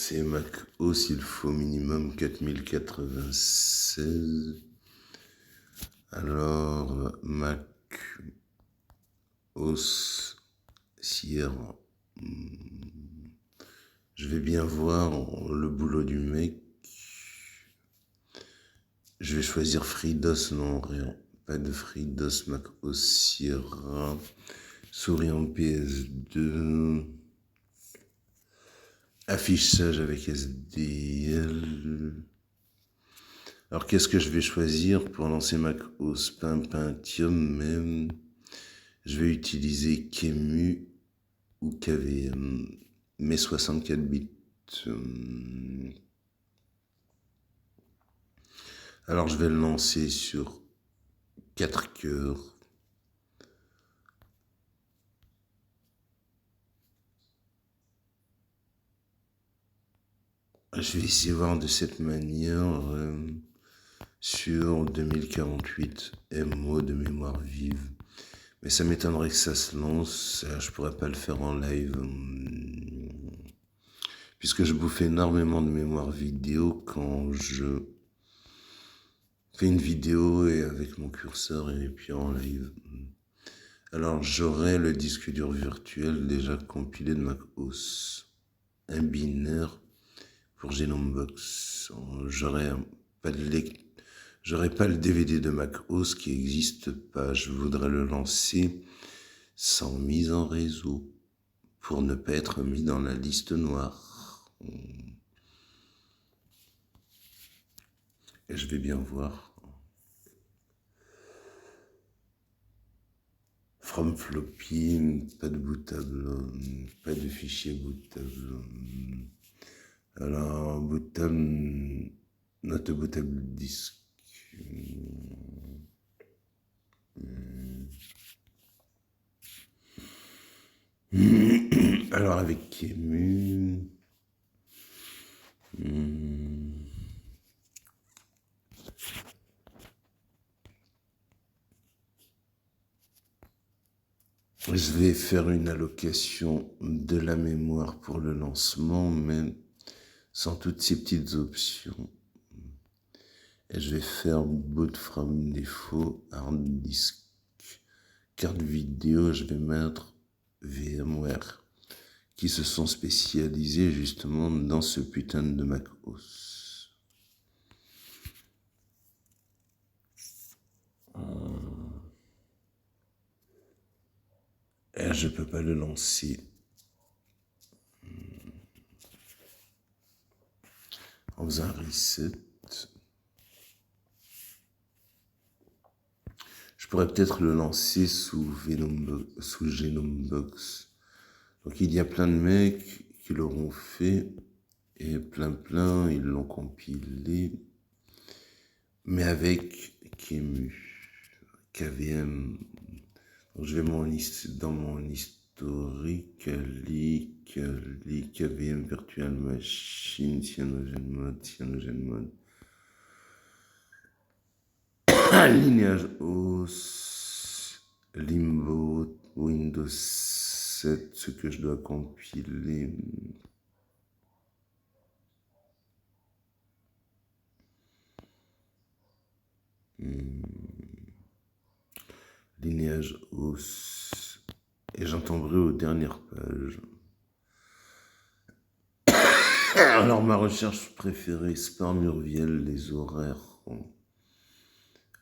C'est Mac OS, il faut minimum 4096. Alors, Mac OS Sierra. Je vais bien voir le boulot du mec. Je vais choisir FreeDOS, non, rien. Pas de FreeDOS, Mac OS Sierra. Souris en PS2. Affichage avec SDL. Alors, qu'est-ce que je vais choisir pour lancer Mac OS? Pas un Pentium, même. Je vais utiliser QEMU ou KVM, mais 64 bits. Alors, je vais le lancer sur 4 cœurs. Je vais essayer de voir de cette manière sur 2048 MO de mémoire vive. Mais ça m'étonnerait que ça se lance. Je pourrais pas le faire en live. Puisque je bouffe énormément de mémoire vidéo quand je fais une vidéo et avec mon curseur et puis en live. Alors j'aurai le disque dur virtuel déjà compilé de Mac OS. Un binaire pour Genomebox. J'aurai pas le DVD de Mac OS qui n'existe pas. Je voudrais le lancer sans mise en réseau pour ne pas être mis dans la liste noire. Et je vais bien voir. From floppy, pas de bootable, pas de fichier bootable. Alors, bootable, not bootable disk. Alors, avec QEMU. Je vais faire une allocation de la mémoire pour le lancement, mais sans toutes ces petites options. Et je vais faire boot from défaut, hard disk, carte vidéo, je vais mettre VMware, qui se sont spécialisés justement dans ce putain de Mac OS. Et je peux pas le lancer en faisant un reset. Je pourrais peut-être le lancer sous Genomebox. Donc il y a plein de mecs qui l'auront fait et plein, ils l'ont compilé, mais avec QEMU, KVM. Donc je vais dans mon historique, leak, KVM Virtual Machine, CyanogenMod. Lignage OS, Limbo, Windows 7, ce que je dois compiler. Lignage OS. Et j'en tomberai aux dernières pages. Alors ma recherche préférée, Sport Murviel, les horaires.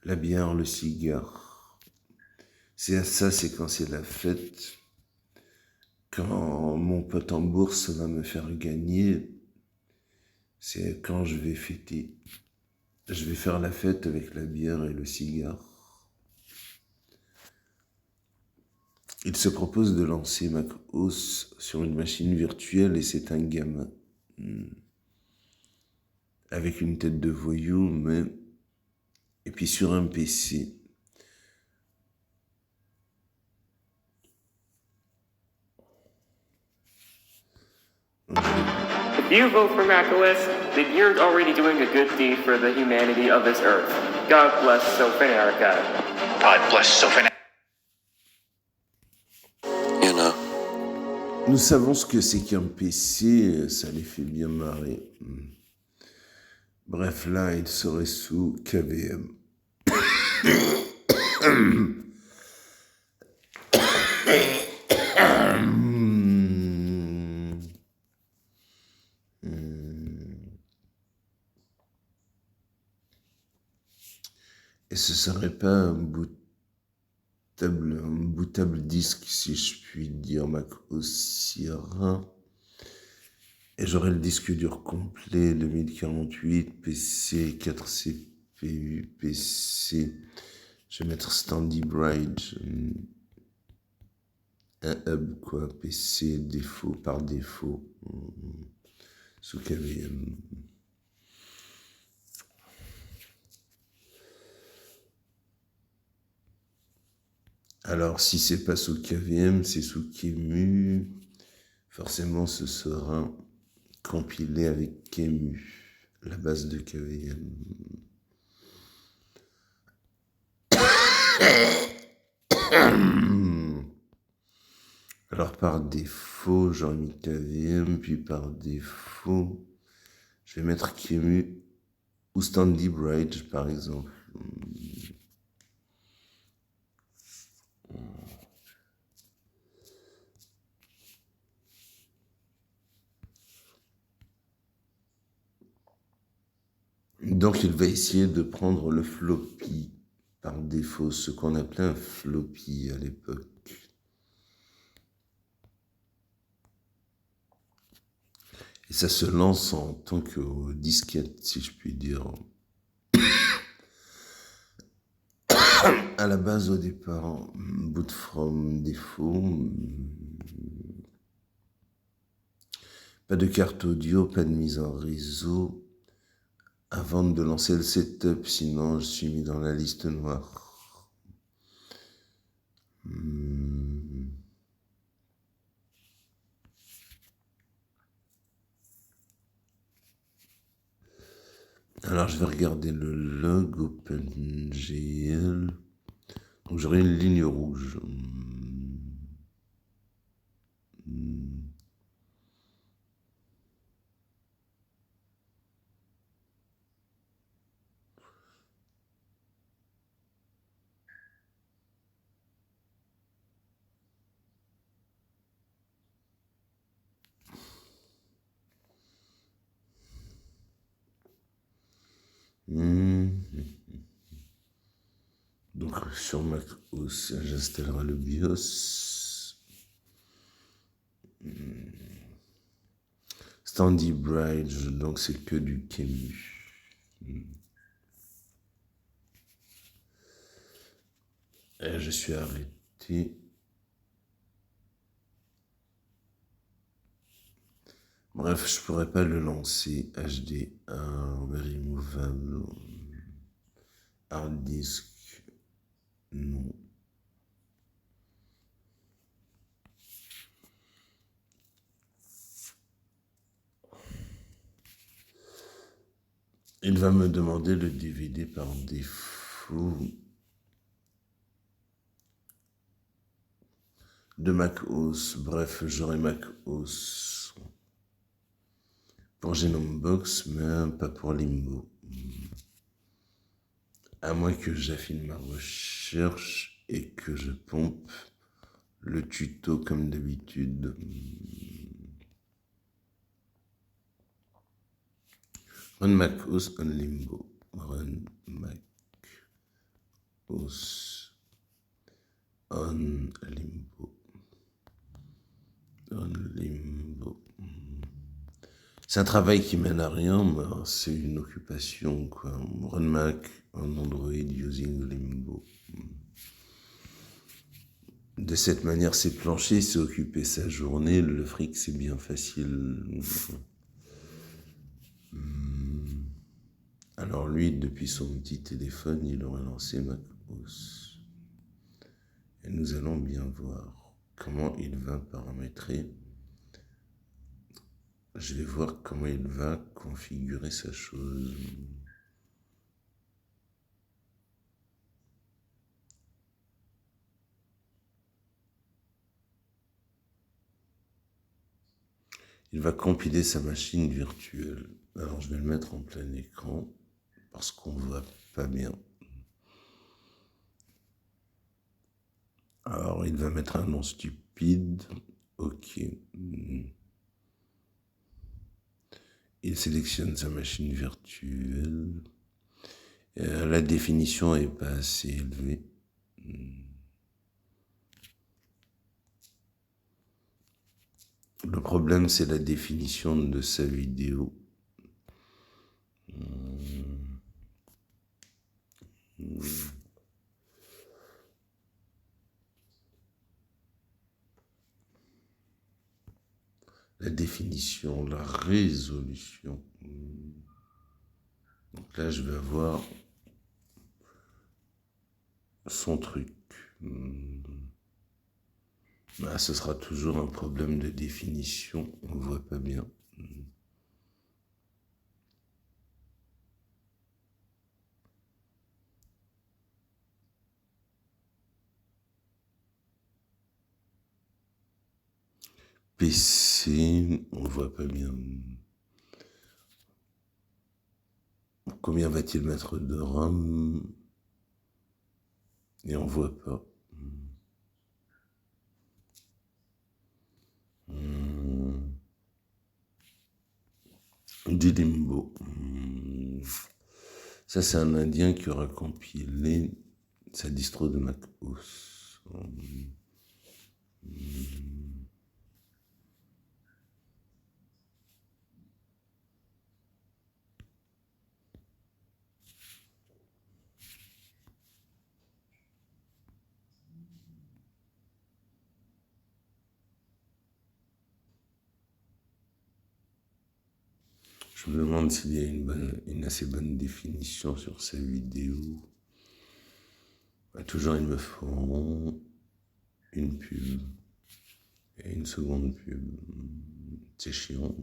La bière, le cigare. C'est ça, c'est quand c'est la fête. Quand mon pote en bourse va me faire gagner, c'est quand je vais fêter. Je vais faire la fête avec la bière et le cigare. Il se propose de lancer Mac OS sur une machine virtuelle et c'est un gamin. Avec une tête de voyou, mais... Et puis sur un PC. If you vote for macOS, then you're already doing a good deed for the humanity of this earth. God bless Sophonerica. God bless Sophonerica. You know, Nous savons ce que c'est qu'un PC, ça les fait bien marrer. Bref, là, il serait sous KVM. Et ce serait pas un bootable disque, si je puis dire, Mac OS Sierra. Et j'aurai le disque dur complet, 2048, PC, 4 CPU, PC. Je vais mettre Standy Bright, un hub, quoi, PC, défaut, par défaut, sous KVM. Alors, si c'est pas sous KVM, c'est sous Kemu. Forcément, ce sera compilé avec Kemu, la base de KVM. Alors, par défaut, j'aurais mis KVM, puis par défaut, je vais mettre Kemu ou Standy Bright, par exemple. Donc, il va essayer de prendre le floppy par défaut, ce qu'on appelait un floppy à l'époque. Et ça se lance en tant que disquette, si je puis dire. À la base, au départ, boot from défaut. Pas de carte audio, pas de mise en réseau. Avant de lancer le setup, sinon je suis mis dans la liste noire. Alors je vais regarder le log OpenGL. Donc j'aurai une ligne rouge. Donc sur Mac OS, j'installerai le BIOS. Standy Bright, donc c'est que du Kemu. Et je suis arrêté. Bref, je pourrais pas le lancer HDR, removable, hard disk, non. Il va me demander le DVD par défaut de Mac OS. Bref, j'aurai Mac OS pour Genome Box, mais pas pour Limbo. À moins que j'affine ma recherche et que je pompe le tuto comme d'habitude. Run Mac OS on Limbo. Run Mac OS on Limbo. On Limbo. C'est un travail qui mène à rien, mais c'est une occupation, quoi. Run Mac on Android using Limbo. De cette manière, c'est plancher, c'est occuper sa journée. Le fric, c'est bien facile. Alors lui, depuis son petit téléphone, il aurait lancé Mac OS. Et nous allons bien voir comment il va paramétrer. Je vais voir comment il va configurer sa chose. Il va compiler sa machine virtuelle. Alors je vais le mettre en plein écran parce qu'on ne voit pas bien. Alors il va mettre un nom stupide. OK. Il sélectionne sa machine virtuelle. La définition n'est pas assez élevée. Le problème, c'est la définition de sa vidéo. La définition, la résolution. Donc là, je vais avoir son truc. Bah, ce sera toujours un problème de définition, on ne voit pas bien. PC, on ne voit pas bien. Combien va-t-il mettre de RAM? Et on ne voit pas. Du Limbo. Ça, c'est un Indien qui aura compilé sa distro de Mac OS. Je me demande s'il y a une assez bonne définition sur sa vidéo. Toujours, il me faut une pub et une seconde pub. C'est chiant.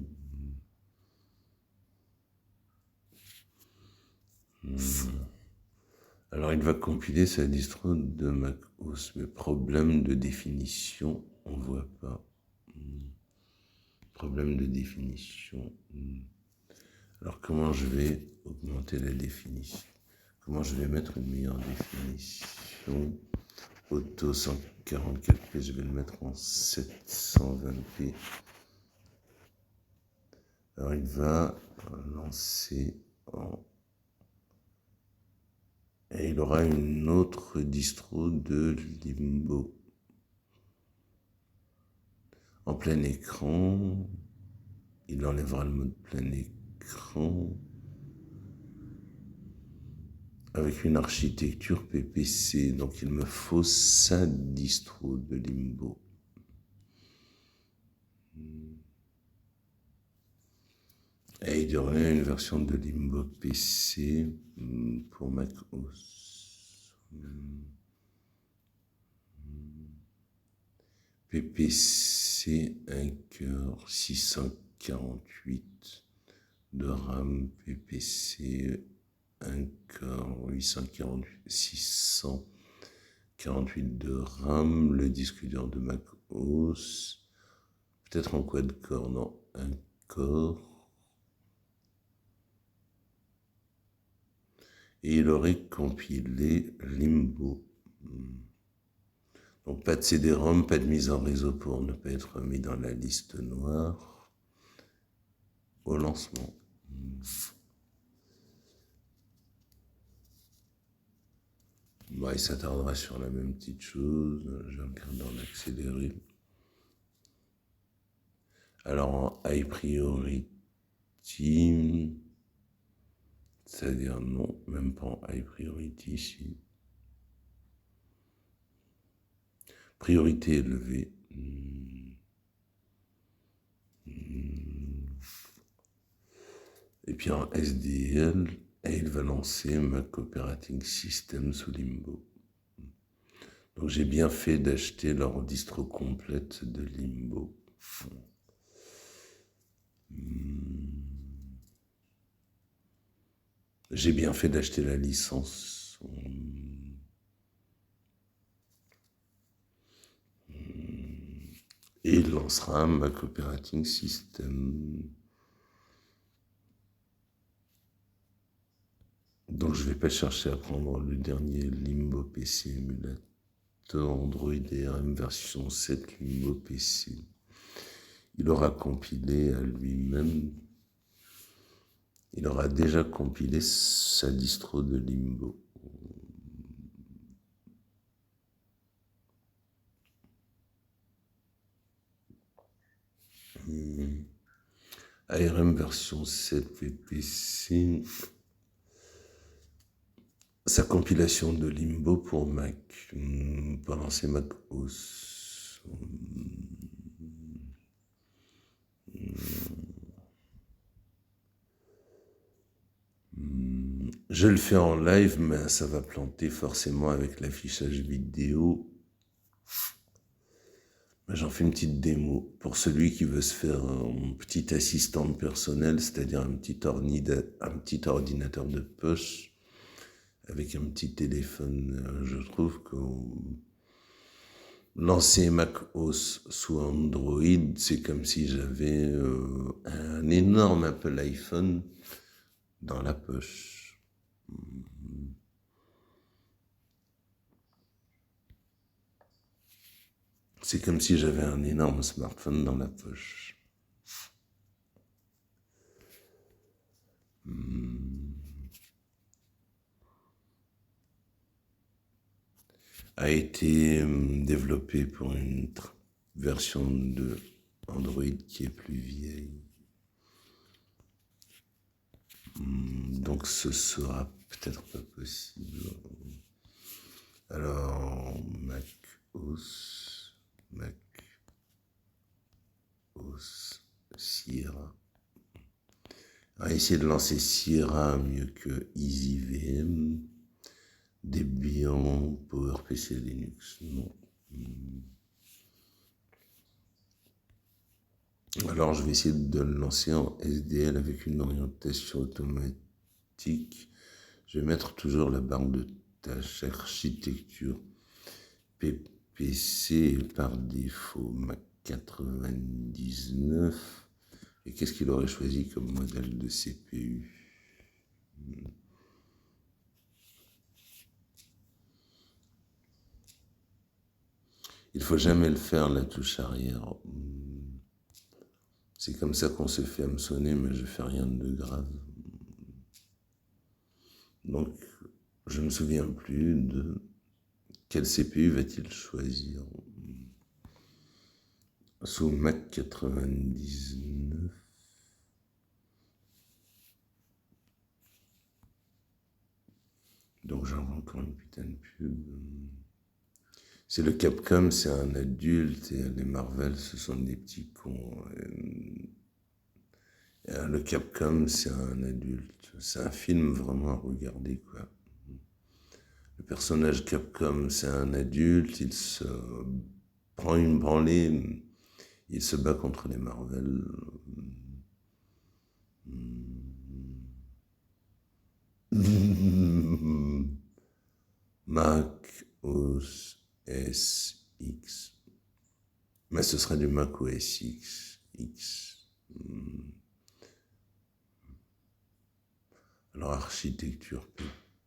Alors, il va compiler sa distro de Mac OS, mais problème de définition, on ne voit pas. Problème de définition. Alors, comment je vais augmenter la définition? Comment je vais mettre une meilleure définition? Auto 144p, je vais le mettre en 720p. Alors, il va lancer en... Et il aura une autre distro de Limbo. En plein écran, il enlèvera le mode plein écran avec une architecture PPC. Donc il me faut sa distro de Limbo. Et il y aurait une version de Limbo PC pour Mac OS. PPC 1 cœur 648 de RAM, PPC 1 cœur 648 de RAM, le disque dur de Mac OS, peut-être en quad-core, non, un core. Et il aurait compilé Limbo. Donc pas de CD-ROM, pas de mise en réseau pour ne pas être mis dans la liste noire au lancement. Bon, il s'attardera sur la même petite chose. Je regarde dans l'accéléré. Alors en high priority, c'est-à-dire non, même pas en high priority ici. Priorité élevée. Et puis en SDL, et il va lancer Mac Operating System sous Limbo. Donc j'ai bien fait d'acheter leur distro complète de Limbo. J'ai bien fait d'acheter la licence. Et lancera un Mac Operating System. Donc je vais pas chercher à prendre le dernier Limbo PC émulateur Android ARM version 7 Limbo PC. Il aura compilé à lui-même. Il aura déjà compilé sa distro de Limbo. ARM version 7 VPC. Sa compilation de Limbo pour Mac. Pour lancer Mac OS. Je le fais en live, mais ça va planter forcément avec l'affichage vidéo. J'en fais une petite démo pour celui qui veut se faire un petit assistant personnel, c'est-à-dire un petit ordinateur de poche avec un petit téléphone. Je trouve que lancer Mac OS sous Android, c'est comme si j'avais un énorme Apple iPhone dans la poche. C'est comme si j'avais un énorme smartphone dans la poche. A été développé pour une version de Android qui est plus vieille. Donc ce sera peut-être pas possible. Alors, Mac OS, Sierra. On va essayer de lancer Sierra mieux que EasyVM. Debian, PowerPC Linux, non. Alors je vais essayer de le lancer en SDL avec une orientation automatique. Je vais mettre toujours la barre de tâches architecture PPC par défaut Mac 99. Et qu'est-ce qu'il aurait choisi comme modèle de CPU? Il faut jamais le faire, la touche arrière. C'est comme ça qu'on se fait hameçonner, mais je fais rien de grave. Donc, je ne me souviens plus de quel CPU va-t-il choisir. Sous Mac 99. Donc j'en vois encore une putain de pub. C'est le Capcom, c'est un adulte, et les Marvel, ce sont des petits cons. Le Capcom, c'est un adulte. C'est un film vraiment à regarder, quoi. Le personnage Capcom, c'est un adulte, il se prend une branlée, il se bat contre les Marvel. Mac OS X. Mais ce sera du Mac OS X. Alors, architecture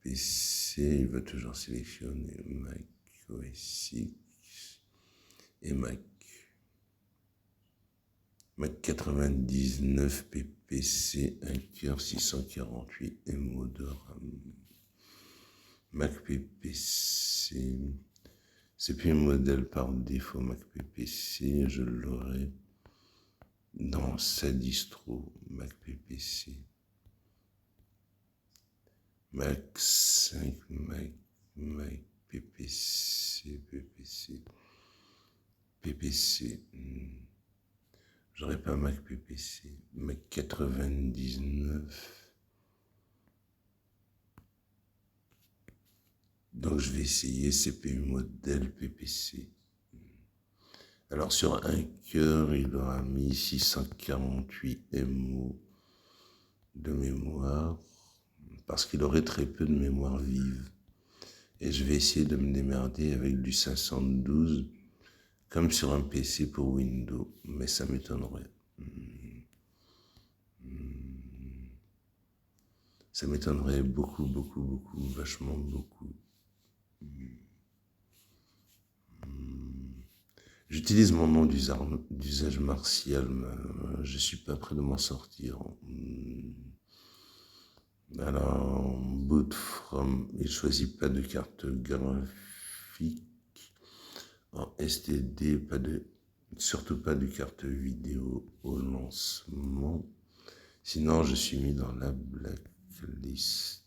PC, il va toujours sélectionner Mac OS X et Mac 99 PPC, 1 cœur 648 MO de RAM. Mac PPC, c'est plus un modèle par défaut Mac PPC, je l'aurai dans sa distro Mac PPC. Mac 5, Mac PPC. J'aurais pas Mac PPC. Mac 99. Donc je vais essayer CPU modèle PPC. Alors sur un cœur, il aura mis 648 MO de mémoire, parce qu'il aurait très peu de mémoire vive. Et je vais essayer de me démerder avec du 512 comme sur un PC pour Windows, mais ça m'étonnerait. Ça m'étonnerait beaucoup, beaucoup, beaucoup, vachement beaucoup. J'utilise mon nom d'usage martial, mais je suis pas prêt de m'en sortir. Alors, boot from, il choisit pas de carte graphique. En STD, surtout pas de carte vidéo au lancement. Sinon, je suis mis dans la blacklist.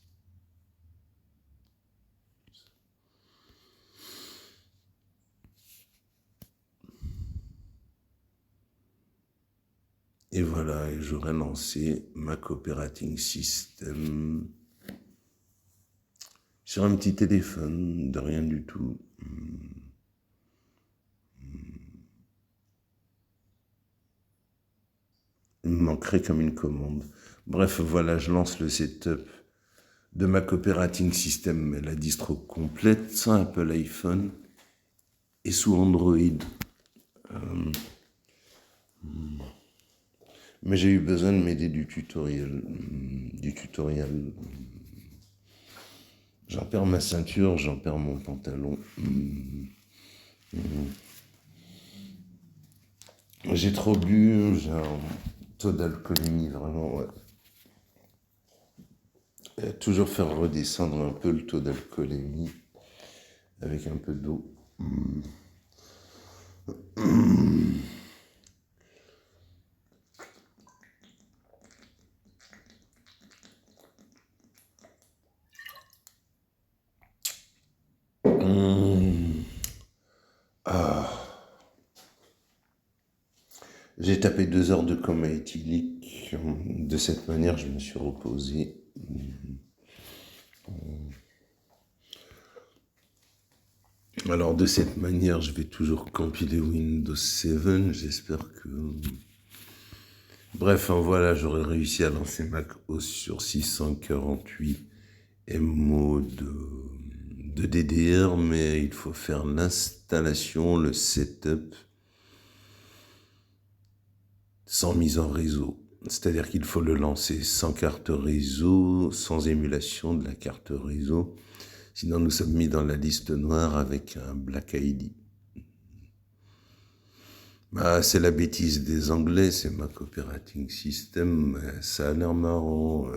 Et voilà, et j'aurais lancé Mac Operating System sur un petit téléphone, de rien du tout. Il me manquerait comme une commande. Bref, voilà, je lance le setup de Mac Operating System, la distro complète, sans Apple iPhone et sous Android. Mais j'ai eu besoin de m'aider du tutoriel. J'en perds ma ceinture, j'en perds mon pantalon. J'ai trop bu, j'ai un taux d'alcoolémie, vraiment, ouais. Et toujours faire redescendre un peu le taux d'alcoolémie avec un peu d'eau. J'ai tapé 2 heures de coma éthylique. De cette manière, je me suis reposé. Alors, de cette manière, je vais toujours compiler Windows 7. J'espère que... Bref, voilà, j'aurais réussi à lancer Mac OS sur 648 MO de DDR, mais il faut faire l'installation, le setup, sans mise en réseau. C'est-à-dire qu'il faut le lancer sans carte réseau, sans émulation de la carte réseau. Sinon, nous sommes mis dans la liste noire avec un Black ID. Bah, c'est la bêtise des Anglais, c'est Mac Operating System. Ça a l'air marrant.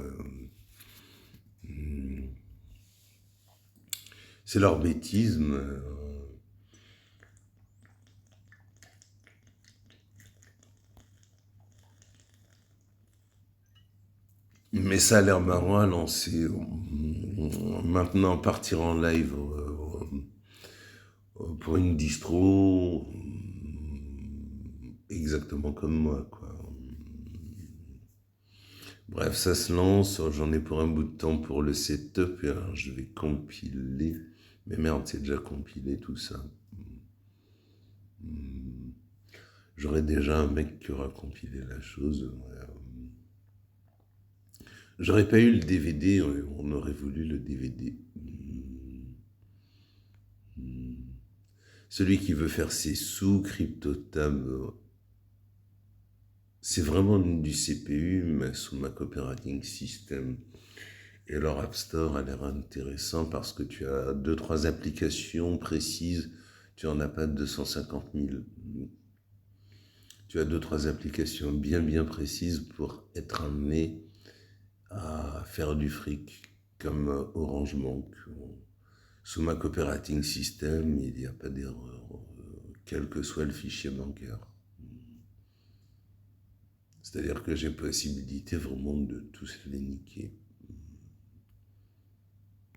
C'est leur bêtise. Mais ça a l'air marrant à lancer. Maintenant, partir en live pour une distro, exactement comme moi, quoi. Bref, ça se lance, j'en ai pour un bout de temps pour le setup, et alors je vais compiler. Mais merde, c'est déjà compilé tout ça. J'aurais déjà un mec qui aura compilé la chose. J'aurais pas eu le DVD, on aurait voulu le DVD. Celui qui veut faire ses sous, CryptoTab, c'est vraiment du CPU, mais sous Mac Operating System. Et leur App Store a l'air intéressant parce que tu as 2-3 applications précises, tu en as pas 250 000. Tu as 2-3 applications bien précises pour être amené à faire du fric, comme Orange Bank. Sous Mac Operating System, il n'y a pas d'erreur, quel que soit le fichier bancaire. C'est-à-dire que j'ai possibilité vraiment de tous les niquer.